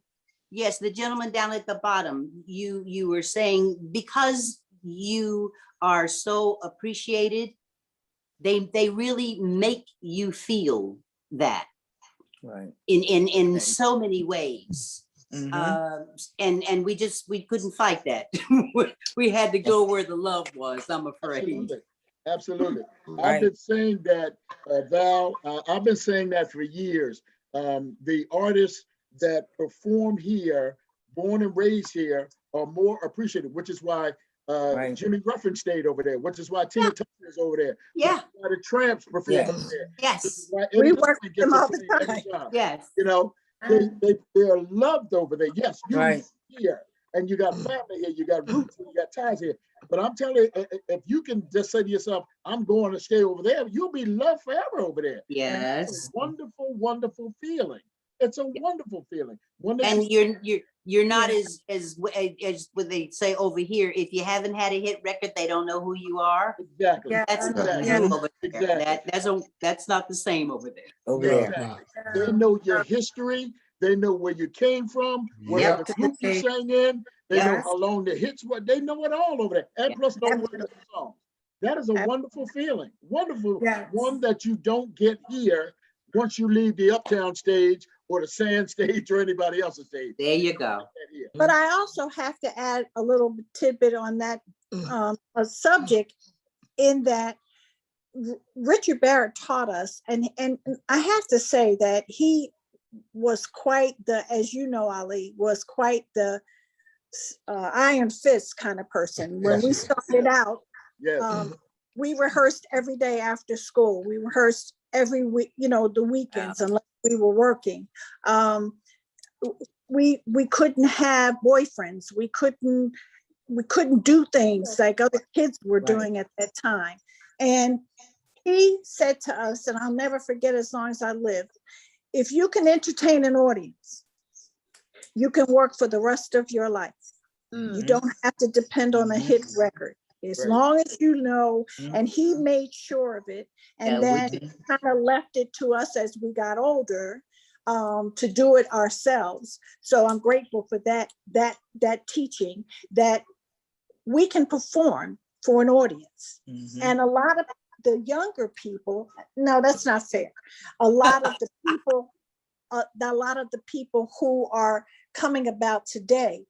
yes, the gentleman down at the bottom. You were saying because you are so appreciated, they really make you feel that. Right. In so many ways. And we couldn't fight that. We had to go where the love was, I'm afraid. Absolutely. I've been saying that, Val, I've been saying that for years. The artists that perform here, born and raised here, are more appreciated, which is why Jimmy Ruffin stayed over there, which is why Tina Turner is over there. Yeah. Why the Tramps perform over there. Yes. We work with them all the time. Yes. You know, they are loved over there. Yes, you're here, and you got family here, you got roots, and you got ties here. But I'm telling you, if you can just say to yourself, "I'm going to stay over there," you'll be loved forever over there. Yes. It's a wonderful, wonderful feeling. It's a wonderful feeling. And you're not as what they say over here. If you haven't had a hit record, they don't know who you are. Exactly. That's over there. That's not the same over there. Over there. They know your history. They know where you came from, where the group you sang in. They know how long the hits were. They know it all over there. And plus, know what the songs. That is a wonderful feeling. Wonderful. One that you don't get here once you leave the Uptown stage or the Sand stage or anybody else's stage. There you go. But I also have to add a little tidbit on that a subject, in that Richard Barrett taught us, and I have to say that he was quite the, as you know, Ali, was quite the iron fist kind of person. When we started out, we rehearsed every day after school. We rehearsed every week, the weekends, unless we were working. We couldn't have boyfriends. We couldn't do things like other kids were doing at that time. And he said to us, and I'll never forget as long as I live, if you can entertain an audience, you can work for the rest of your life. You don't have to depend on a hit record. As long as you know, and he made sure of it, and then kind of left it to us as we got older to do it ourselves. So I'm grateful for that teaching, that we can perform for an audience. And a lot of the younger people, no, that's not fair. A lot of the people who are coming about today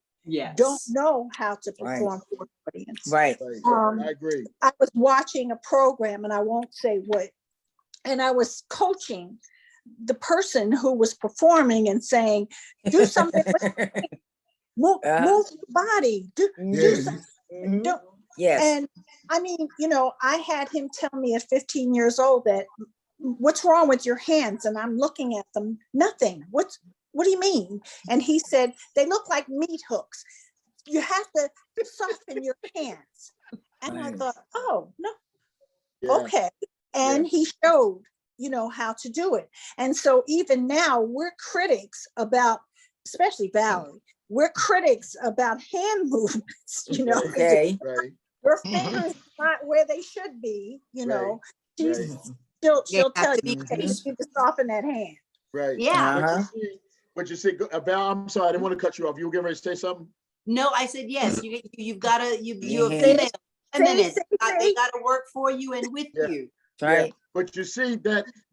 don't know how to perform for an audience. Right. I agree. I was watching a program, and I won't say what, and I was coaching the person who was performing and saying, do something, move your body, do something. Yes. And I mean, I had him tell me at 15 years old that, what's wrong with your hands? And I'm looking at them, nothing. What do you mean? And he said, they look like meat hooks. You have to soften your hands. And I thought, oh, no, okay. And he showed, how to do it. And so even now we're critics about especially Valerie, we're critics about hand movements, you know. Okay. Right. Her fingers not where they should be, you know. Right. She'll Yeah, tell you, to hey, be- you need to soften that hand. Right. Yeah. What you see, Val, I'm sorry, I didn't want to cut you off. You were getting ready to say something? No, I said, yes, you've got to, you're a Mhm. female. Feminine. say. They got to work for you and with you. Right. But you see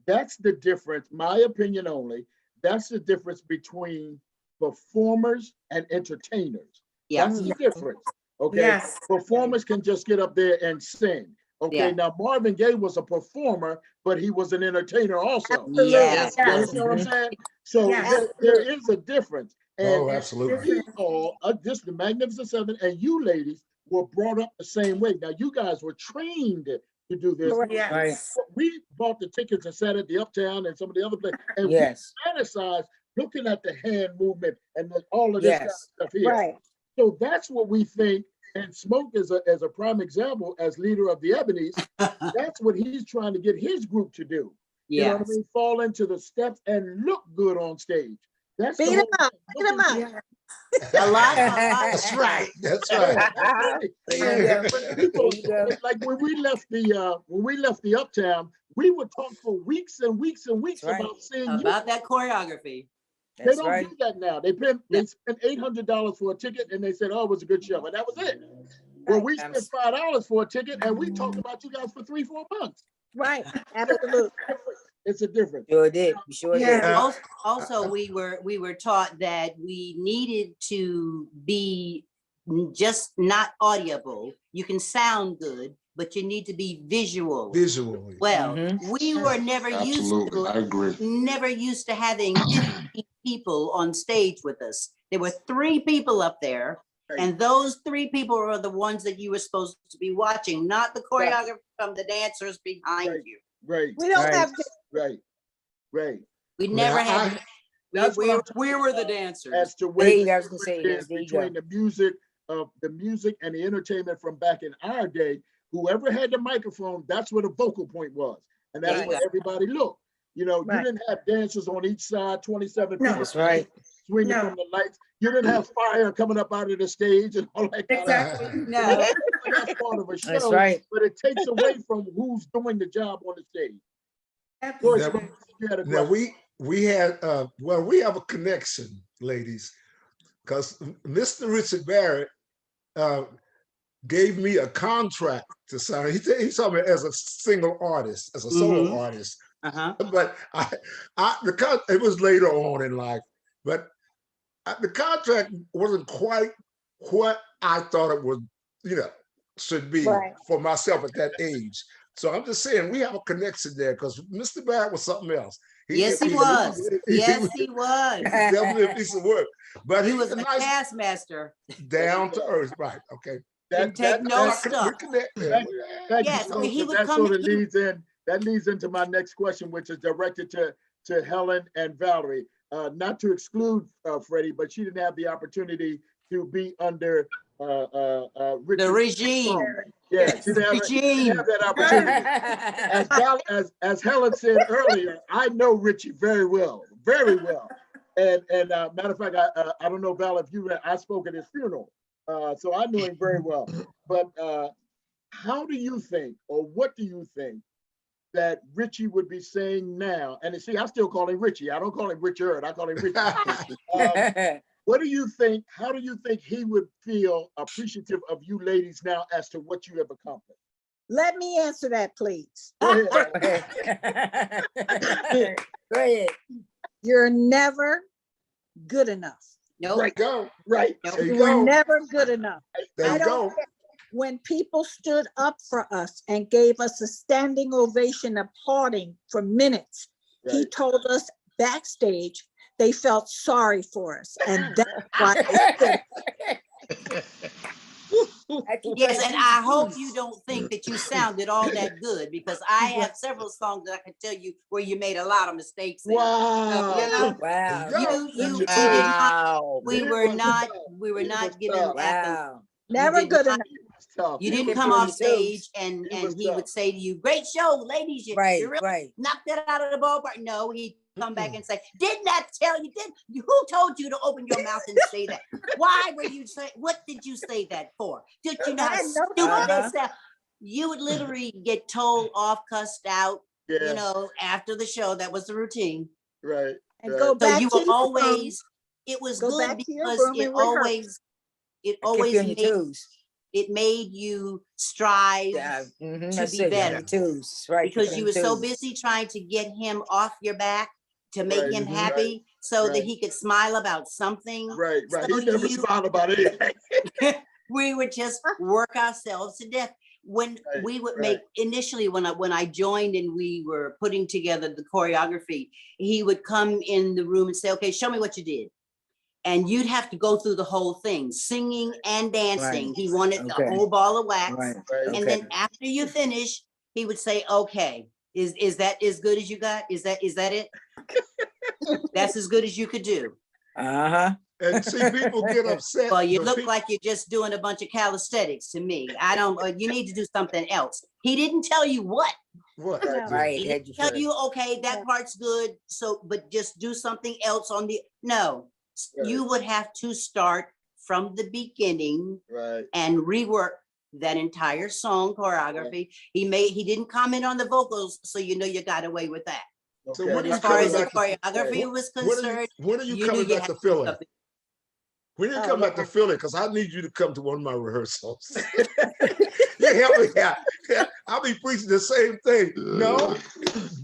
that's the difference, my opinion only. That's the difference between performers and entertainers. Yeah. That's the difference. Okay. Yes. Performers can just get up there and sing. Okay. Yeah. Now Marvin Gaye was a performer, but he was an entertainer also. Yes. You understand what I'm saying? So Yes. there is a difference. And Oh, absolutely. we all, just the Magnificent Seven, and you ladies were brought up the same way. Now you guys were trained to do this. Yes. We bought the tickets and sat at the Uptown and some of the other places, and Yes. we fantasized looking at the hand movement and all of this kind of Yes. stuff here. Right. So that's what we think. And Smoke is a prime example as leader of the Ebonies. That's what he's trying to get his group to do. You know what I Yes. mean? Fall into the steps and look good on stage. That's the Beat whole him up. thing. Beat him up. A lot. That's right. That's right. There you go. People, There you go. like when we left the Uptown, we would talk for weeks and weeks and weeks That's right. about seeing you. About that choreography. They That's don't right. do that now. They spent $800 for a ticket and they said, "Oh, it was a good show," and that was it. Well, we spent $5 for a ticket and we talked about you guys for 3-4 months. Right. Absolutely. It's a difference. Sure did. You sure did. Yeah. Also, we were taught that we needed to be just not audible. You can sound good, but you need to be visual. Visually. Well, Mhm. we were never used Absolutely, I to agree. having 50 people on stage with us. There were 3 people up there, and those 3 people were the ones that you were supposed to be watching, not the choreographer from the dancers behind you. Right. We don't Right. have Right. We never Now, had. That's what I'm We were the dancers. as to There you where go. I was gonna say this. There you go. between the music and the entertainment from back in our day. Whoever had the microphone, that's where the vocal point was, and that's Yeah. where everybody looked. You know, Right. you didn't have dancers on each side, 27 No. people That's right. swinging No. from the lights. You didn't have fire coming up out of the stage and all that kind Exactly. No. that's part of a show. That's right. But it takes away from who's doing the job on the stage. Go ahead, Now, Smoke, you had a now question. we had we have a connection, ladies, because Mr. Richard Barrett gave me a contract to sign. He saw me as a single artist, as a solo artist. But it was later on in life. But the contract wasn't quite what I thought it would, should be for myself at that age. So I'm just saying we have a connection there because Mr. Barrett was something else. Yes, he was. Yes, he was. Definitely a piece of work. But He was a a nice, taskmaster. down to earth, right? Okay. Didn't take no We stuff. connect. Thank Yes, you, I mean, he Smoke, would that come sort of in- leads into my next question, which is directed to Helen and Valerie. Not to exclude Freddie, but she didn't have the opportunity to be under Richard. The regime. Yeah, she didn't have that opportunity. As Helen said earlier, I know Richie very well, very well. And matter of fact, I don't know, Val, if you read, I spoke at his funeral, so I knew him very well. But how do you think, or what do you think, that Richie would be saying now? And see, I still call him Richie. I don't call him Richard. I call him Richie. What do you think? How do you think he would feel appreciative of you ladies now as to what you have accomplished? Let me answer that, please. Go ahead. Go ahead. You're never good enough. Nope. Right, go. Right. There you You were go. never good enough. There I you don't go. care. When people stood up for us and gave us a standing ovation applauding for minutes, he Right. told us backstage they felt sorry for us. And that's why they said, Yes, and I hope you don't think that you sounded all that good because I have several songs that I can tell you where you made a lot of mistakes. in. Wow. You know, Wow. we were not given Wow. never did good not- enough. You didn't kept come you on on your stage toes. and He was he would tough. say to you, "Great show, ladies! You Right, really right. knocked that out of the ballpark." No, he come back and say, didn't I tell you? Who told you to open your mouth and say that? Why were you saying, what did you say that for? Did you know how stupid that sound? You would literally get told off, cussed out, you know, after the show. That was the routine. Right. And go back So you to were your always, it was good because it always made, it made you strive to be better. Because you were so busy trying to get him off your back to make him happy so that he could smile about something. Right. So He never smiled about anything. We would just work ourselves to death. When we would make, initially when I joined and we were putting together the choreography, he would come in the room and say, okay, show me what you did. And you'd have to go through the whole thing, singing and dancing. He wanted the whole ball of wax. And then after you finish, he would say, okay, is that as good as you got? Is that it? That's as good as you could do. And see, people get upset. Well, you look like you're just doing a bunch of calisthenics to me. I don't, you need to do something else. He didn't tell you what. What? He didn't tell you, okay, that part's good. So, but just do something else on the, no. You would have to start from the beginning and rework that entire song choreography. He didn't comment on the vocals, so you know you got away with that. So but as far as the choreography was concerned, when are you coming back to Philly? When are you coming back to Philly? Because I need you to come to one of my rehearsals. You help me out. I'll be preaching the same thing. No,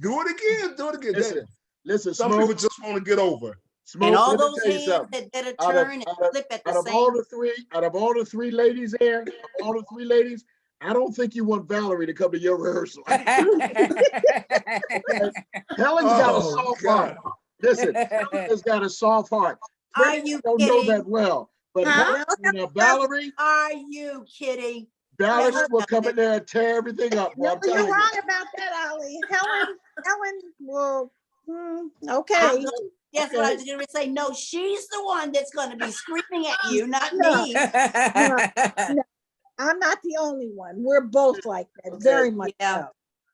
do it again. Do it again. Listen. Some people just want to get over. Smoke, and all those hands that better turn and flip at the same. Out of all the three ladies here, I don't think you want Valerie to come to your rehearsal. Helen's got a soft heart. Listen, Helen's got a soft heart. Are you don't kidding? know that well, but Valerie. Are you kidding? Valerie will come in there and tear everything up. No, you're wrong about that, Ollie. Helen will. Okay. That's what I was going to say. No, she's the one that's going to be screaming at you, not me. No, I'm not the only one. We're both like that. Very much. So.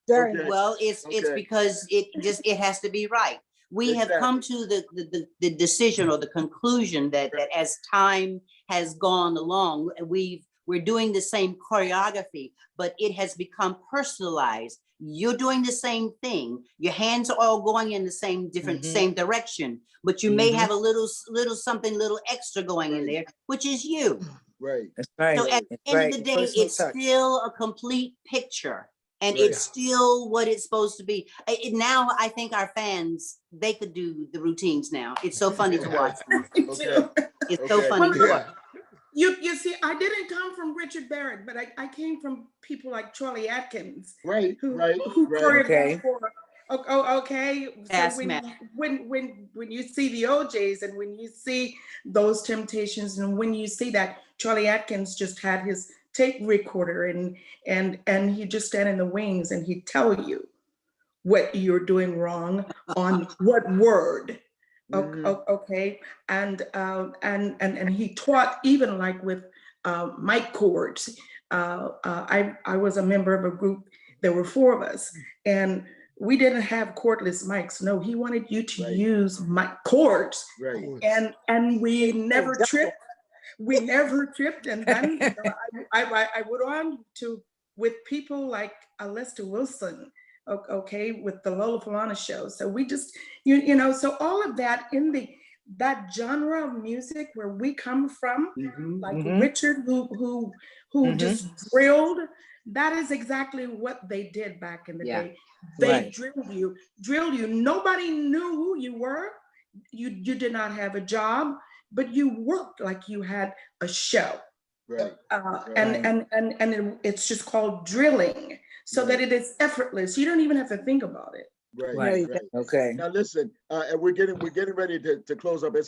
Very much. Well, it's because it has to be right. We have come to the decision or the conclusion that as time has gone along, we're doing the same choreography, but it has become personalized. You're doing the same thing. Your hands are all going in the same same direction, but you may have a little something, little extra going in there, which is you. Right. That's right. So at the end of the day, it's still a complete picture, and it's still what it's supposed to be. Now I think our fans, they could do the routines now. It's so funny to watch. It's so funny to watch. You see, I didn't come from Richard Barrett, but I came from people like Charlie Atkins. Right, who okay. Okay. So when you see the OJs and when you see those Temptations and when you see that Charlie Atkins just had his tape recorder and he'd just stand in the wings and he'd tell you what you're doing wrong on what word. Okay, and he taught even like with mic cords. I was a member of a group. There were 4 of us, and we didn't have cordless mics. No, he wanted you to use mic cords, and we never tripped. We never tripped, and then I went on to with people like Lester Wilson. Okay, with the Lola Falana show. So we just, you know, so all of that in that genre of music where we come from, like Richard, who just drilled, that is exactly what they did back in the day. They drilled you. Nobody knew who you were. You did not have a job, but you worked like you had a show. And it's just called drilling. So that it is effortless. You don't even have to think about it. Right. Okay. Now listen, and we're getting ready to close up. It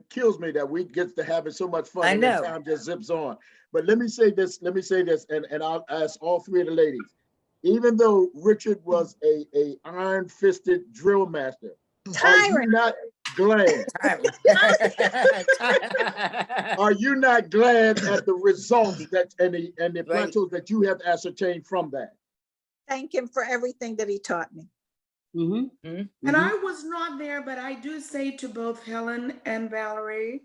kills me that we get to having so much fun. And the time just zips on. But let me say this, and I'll ask all 3 of the ladies. Even though Richard was a iron-fisted drill master, are you not glad? Are you not glad at the results and the plateaus that you have ascertained from that? Thank him for everything that he taught me. And I was not there, but I do say to both Helen and Valerie,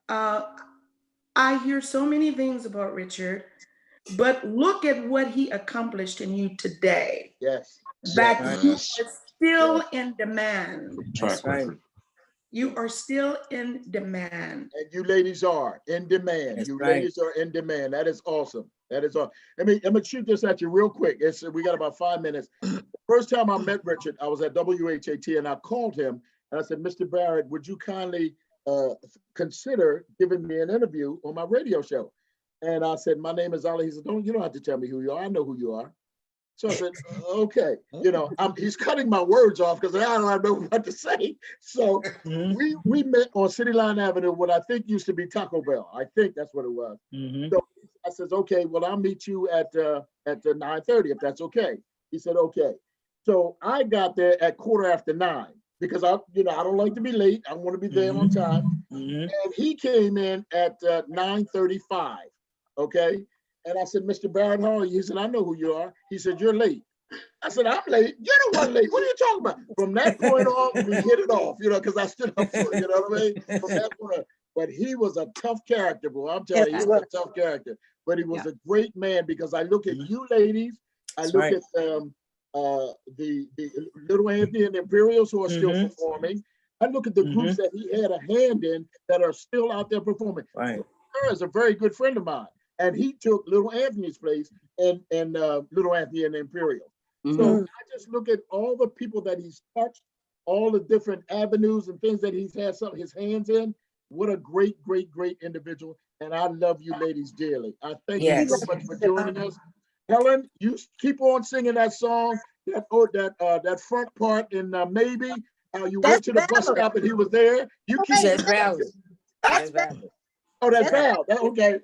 I hear so many things about Richard, but look at what he accomplished in you today. Yes. That Yes. you are still in demand. Track record. You are still in demand. And you ladies are in demand. That's You right. ladies are in demand. That is awesome. That is awesome. I'm gonna shoot this at you real quick. We got about 5 minutes. The first time I met Richard, I was at WHAT and I called him and I said, Mr. Barrett, would you kindly consider giving me an interview on my radio show? And I said, my name is Ali. He said, you don't have to tell me who you are. I know who you are. So I said, okay, he's cutting my words off because I don't know what to say. So we met on City Line Avenue, what I think used to be Taco Bell. I think that's what it was. So I says, okay, well, I'll meet you at the 9:30 if that's okay. He said, okay. So I got there at 9:15 because I don't like to be late. I want to be there on time. And he came in at 9:35. Okay. And I said, Mr. Barrett, how are you? He said, I know who you are. He said, you're late. I said, I'm late. You're the one late. What are you talking about? From that point on, we hit it off, because I stood up for it, you know what I mean? From that point on. But he was a tough character, boy. I'm telling you, he was a tough character. But he was a great man because I look at you ladies, I look at the Little Anthony and the Imperials who are still performing. I look at the groups that he had a hand in that are still out there performing. Right. Her is a very good friend of mine. And he took Little Anthony's place and Little Anthony and the Imperials. So I just look at all the people that he's touched, all the different avenues and things that he's had his hands in. What a great, great, great individual. And I love you ladies dearly. I thank you so much for joining us. Helen, you keep on singing that song, that front part in Maybe. You went to the bus stop and he was there. You keep That's Valerie. That's Valerie. Oh, that's Val. Okay.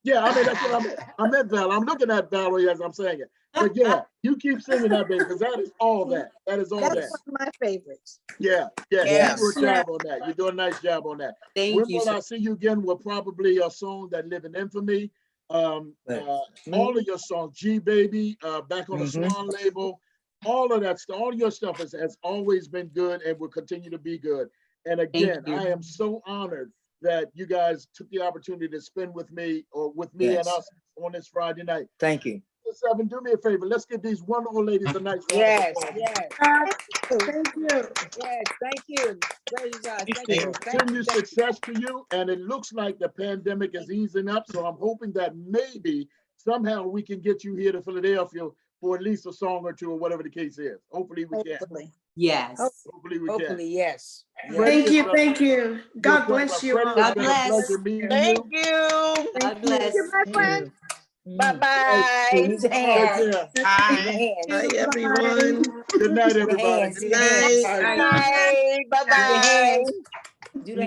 Yeah, I mean, that's what I meant. I meant Val. I'm looking at Valerie as I'm saying it. But yeah, you keep singing that, baby, because that is all that. That is all that. That's one of my favorites. Yeah. Yes. You do a job on that. You're doing a nice job on that. Thank you. When I See You Again will probably a song that live in infamy. All of your songs, G Baby, back on the Swan label, all of that stuff, all your stuff has always been good and will continue to be good. And again, I am so honored that you guys took the opportunity to spend with me and us on this Friday night. Thank you. 7, do me a favor. Let's give these wonderful ladies a nice round Yes. of applause. Thank you. Yes. Thank you. Praise God. Thank you. Continue success to you. And it looks like the pandemic is easing up. So I'm hoping that maybe somehow we can get you here to Philadelphia for at least a song or two or whatever the case is. Hopefully we can. Yes. Hopefully we can. Hopefully, yes. Thank you. Thank you. God bless you. God bless. Thank you. God bless. My friend. Bye-bye. Use your hands. Hi. Hi, everyone. Good night, everybody. Good night. Bye. Bye-bye. Do the